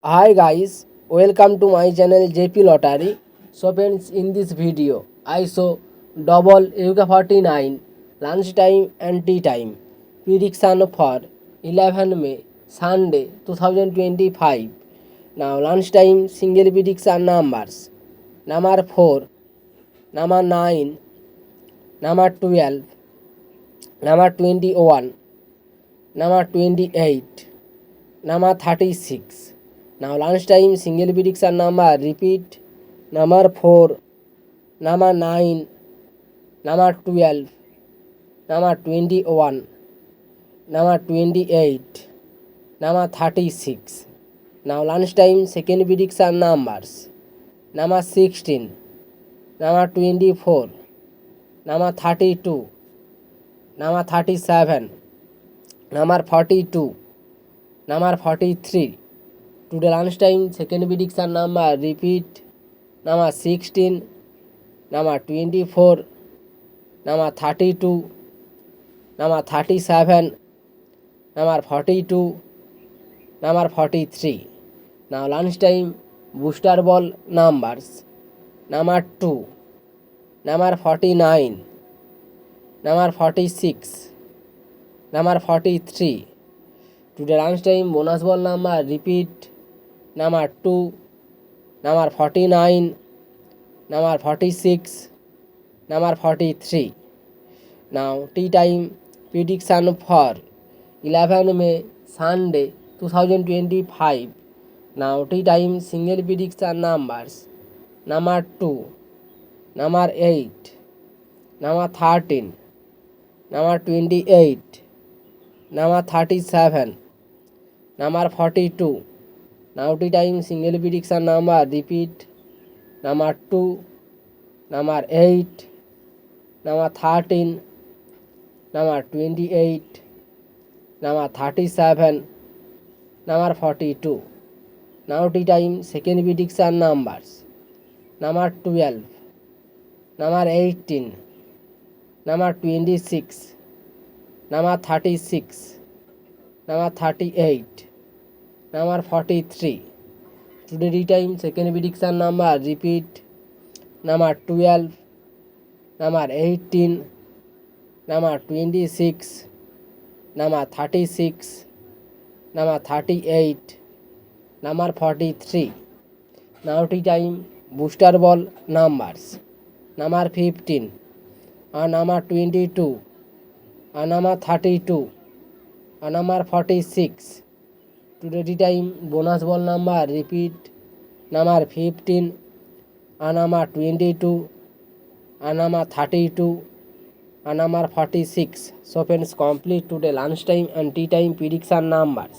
Hi guys, welcome to my channel JP Lottery. So friends, in this video, I show double Yuga 49 lunch time and tea time prediction for 11 May Sunday 2025. Now lunch time single prediction numbers: number 4, number 9, number 12, number 21, number 28, number 36. Now lunchtime single prediction number repeat: number 4, number 9, number 12, number 21, number 28, number 36. Now lunchtime second prediction numbers: number 16, number 24, number 32, number 37, number 42, number 43. Today lunchtime second prediction number repeat: number 16, number 24, number 32, number 37, number 42, number 43. Now lunchtime booster ball numbers: number 2, number 49, number 46, number 43. Today lunchtime bonus ball number repeat: number 2, number 49, number 46, number 43. Now tea time prediction for 11 May Sunday 2025. Now tea time single prediction numbers: number 2, number 8, number 13, number 28, number 37, number 42. Now tea time single prediction number repeat: number 2, number 8, number 13, number 28, number 37, number 42. Now tea time second prediction numbers: number 12, number 18, number 26, number 36, number 38, number 43. Today tea time second prediction number repeat: number 12, number 18, number 26, number 36, number 38, number 43. Now tea time booster ball numbers: number 15, number 22, number 32, number 46. Today tea time bonus ball number repeat: number 15, number 22, number 32, number 46. So friends, complete today lunchtime and tea time prediction numbers.